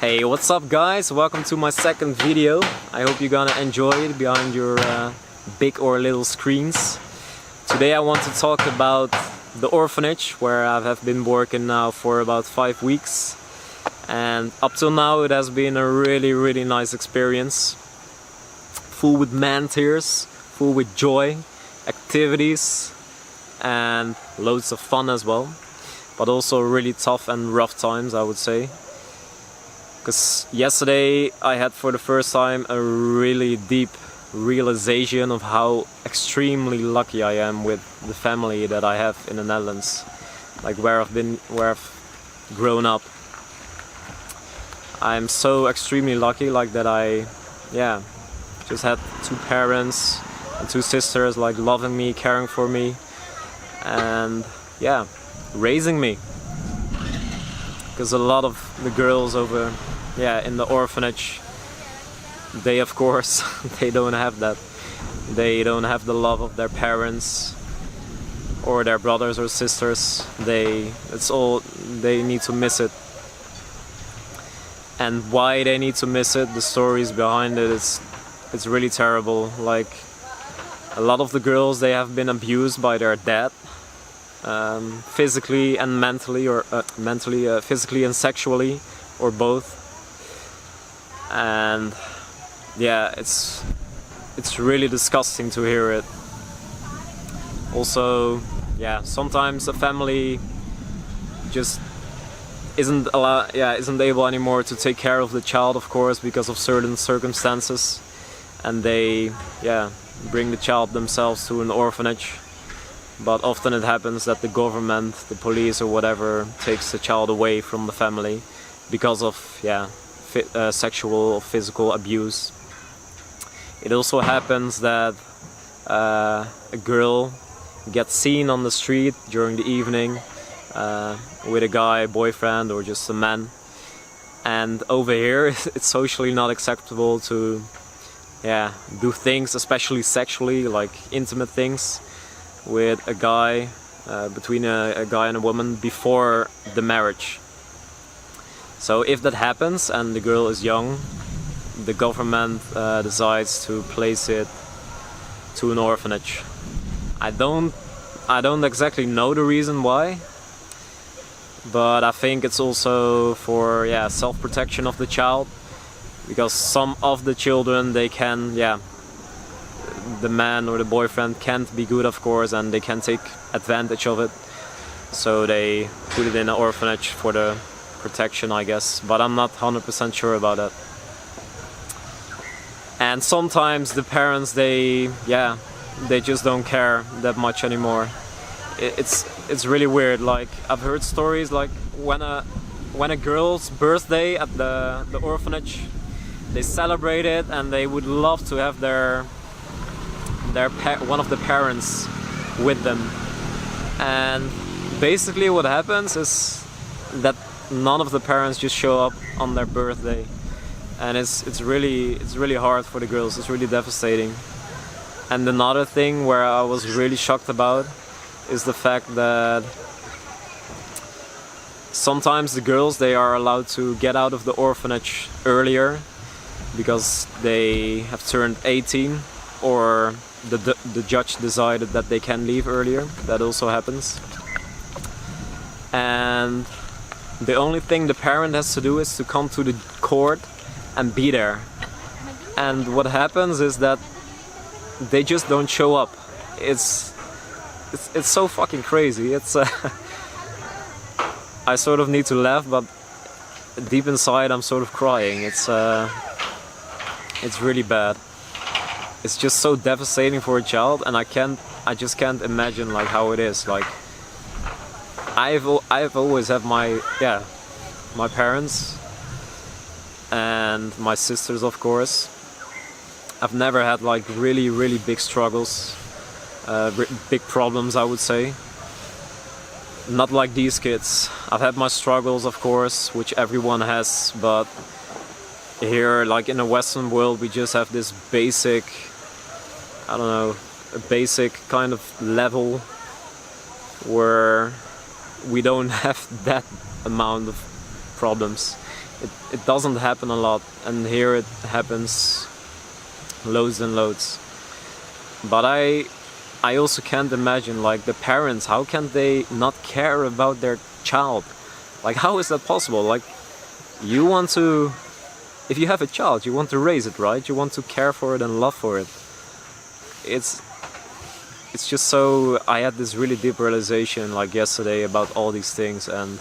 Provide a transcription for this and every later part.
Hey, what's up guys? Welcome to my second video. I hope you're gonna enjoy it behind your big or little screens. Today I want to talk about the orphanage where I have been working now for about 5 weeks. And up till now it has been a really nice experience. Full with man tears, full with joy, activities and loads of fun as well. But also really tough and rough times, I would say. Because yesterday I had for the first time a really deep realization of how extremely lucky I am with the family that I have in the Netherlands. Like where I've grown up. I'm so extremely lucky like that I just had 2 parents and 2 sisters like loving me, caring for me and raising me. Because a lot of the girls over in the orphanage, they of course they don't have that. They don't have the love of their parents or their brothers or sisters. They need to miss it. And why they need to miss it, the stories behind it, it's really terrible. Like a lot of the girls, they have been abused by their dad, physically and mentally, or physically and sexually, or both. And it's really disgusting to hear it. Also, sometimes a family just isn't able anymore to take care of the child, of course, because of certain circumstances, and they bring the child themselves to an orphanage. But often it happens that the government, the police or whatever, takes the child away from the family because of sexual or physical abuse. It also happens that a girl gets seen on the street during the evening with a guy, boyfriend or just a man. And over here it's socially not acceptable to do things, especially sexually, like intimate things with a guy, between a guy and a woman before the marriage. So if that happens and the girl is young, the government decides to place it to an orphanage. I don't exactly know the reason why, but I think it's also for self-protection of the child, because some of the children, they can the man or the boyfriend can't be good, of course, and they can take advantage of it. So they put it in an orphanage for the protection, I guess, but I'm not 100% sure about that. And sometimes the parents, they just don't care that much anymore. It's really weird. Like I've heard stories like when a girl's birthday at the orphanage, they celebrate it and they would love to have one of the parents with them. And basically what happens is that none of the parents just show up on their birthday, and it's really hard for the girls. It's really devastating. And another thing where I was really shocked about is the fact that sometimes the girls, they are allowed to get out of the orphanage earlier because they have turned 18, or the judge decided that they can leave earlier. That also happens. And the only thing the parent has to do is to come to the court and be there. And what happens is that they just don't show up. It's so fucking crazy. I sort of need to laugh, but deep inside I'm sort of crying. It's really bad. It's just so devastating for a child, and I just can't imagine like how it is. Like I've always had my parents and my sisters, of course. I've never had like really big struggles, big problems, I would say. Not like these kids. I've had my struggles, of course, which everyone has, but here, like in the Western world, we just have this basic, I don't know, a basic kind of level where we don't have that amount of problems. it doesn't happen a lot, and here it happens loads and loads. But I also can't imagine, like, the parents, how can they not care about their child? Like, how is that possible? Like, you want to, if you have a child, you want to raise it, right? You want to care for it and love for it. It's just so, I had this really deep realization like yesterday about all these things, and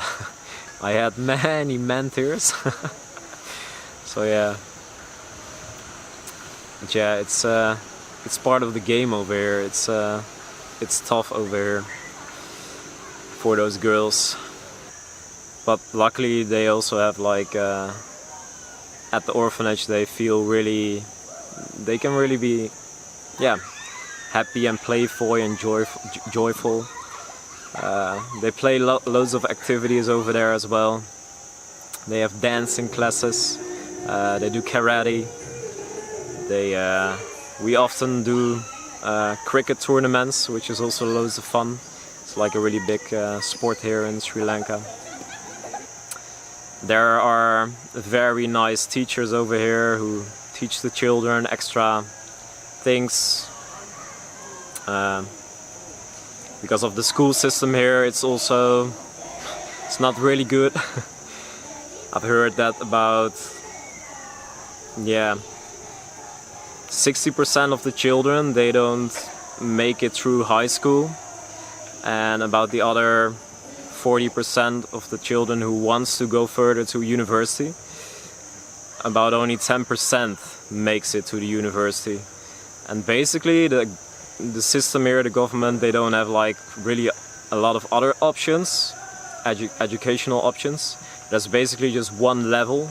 I had many tears. So yeah, it's part of the game over here. It's tough over here for those girls, but luckily they also have, like, at the orphanage they feel really, they can really be, yeah, happy and playful and joyful. They play loads of activities over there as well. They have dancing classes. They do karate. We often do cricket tournaments, which is also loads of fun. It's like a really big sport here in Sri Lanka. There are very nice teachers over here who teach the children extra things. Because of the school system here, it's not really good. I've heard that about, yeah, 60% of the children, they don't make it through high school, and about the other 40% of the children who wants to go further to university, about only 10% makes it to the university. And basically the system here, the government, they don't have, like, really a lot of other options, educational options. There's basically just one level,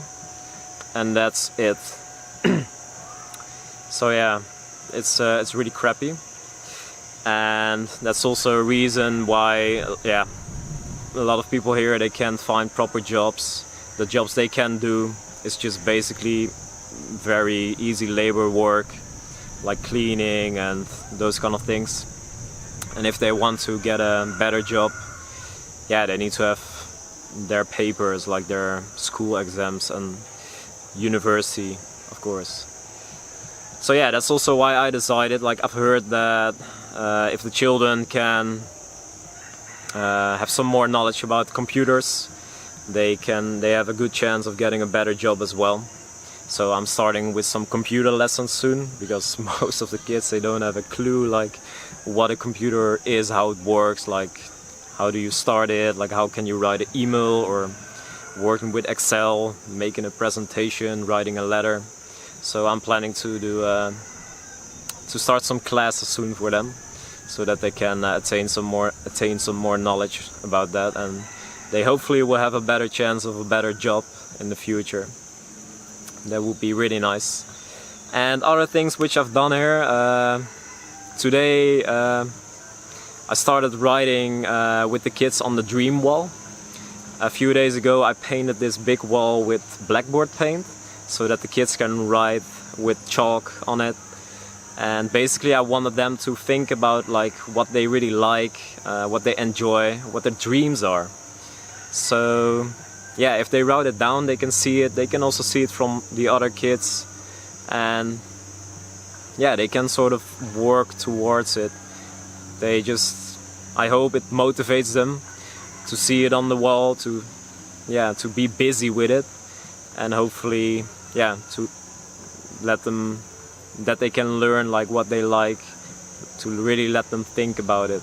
and that's it. So yeah, it's really crappy, and that's also a reason why, yeah, a lot of people here, they can't find proper jobs. The jobs they can do is just basically very easy labor work, like cleaning and those kind of things. And if they want to get a better job, yeah, they need to have their papers, like their school exams and university, of course. So yeah, that's also why I decided, like, I've heard that if the children can have some more knowledge about computers, they have a good chance of getting a better job as well. So I'm starting with some computer lessons soon, because most of the kids, they don't have a clue, like, what a computer is, how it works, like, how do you start it, like, how can you write an email, or working with Excel, making a presentation, writing a letter. So I'm planning to start some classes soon for them, so that they can attain some more knowledge about that, and they hopefully will have a better chance of a better job in the future. That would be really nice. And other things which I've done here, today I started writing with the kids on the dream wall. A few days ago I painted this big wall with blackboard paint, so that the kids can write with chalk on it. And basically I wanted them to think about, like, what they really like, what they enjoy, what their dreams are. So yeah, if they write it down, they can see it. They can also see it from the other kids, and yeah, they can sort of work towards it. I hope it motivates them to see it on the wall, to be busy with it, and hopefully, yeah, to let them, that they can learn, like, what they like, to really let them think about it.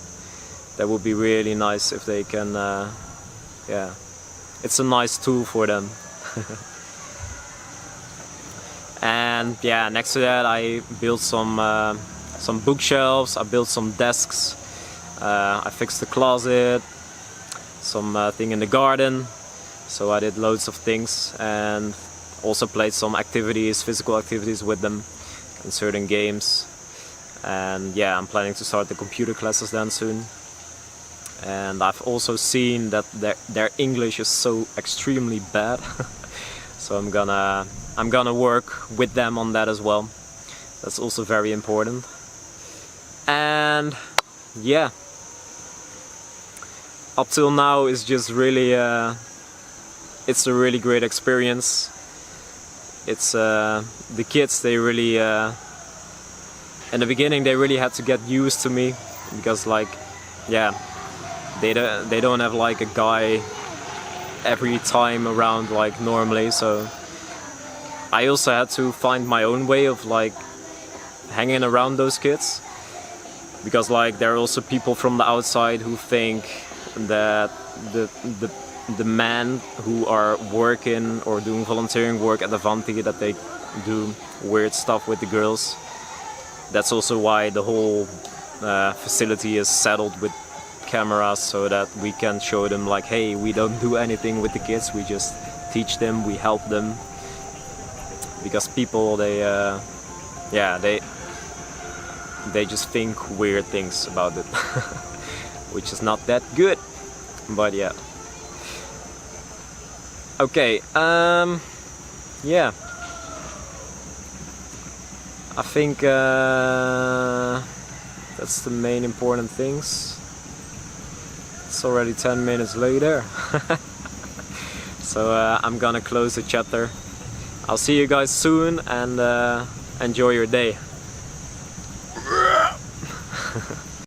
That would be really nice if they can, yeah, it's a nice tool for them. And yeah, next to that I built some bookshelves, I built some desks, I fixed the closet, some thing in the garden. So I did loads of things, and also played some activities, physical activities with them, and certain games. And yeah, I'm planning to start the computer classes then soon. And I've also seen that their English is so extremely bad. So I'm gonna work with them on that as well. That's also very important. And yeah, up till now it's just really it's a really great experience. It's the kids, they really in the beginning they really had to get used to me, because like, yeah, they don't have like a guy every time around like normally, so I also had to find my own way of like hanging around those kids, because like there are also people from the outside who think that the men who are working or doing volunteering work at Avanthi, that they do weird stuff with the girls. That's also why the whole facility is saddled with cameras, so that we can show them like, hey, we don't do anything with the kids, we just teach them, we help them. Because people, they just think weird things about it, which is not that good, but yeah. Okay, yeah, I think that's the main important things. It's already 10 minutes later, so I'm gonna close the chapter. I'll see you guys soon, and enjoy your day.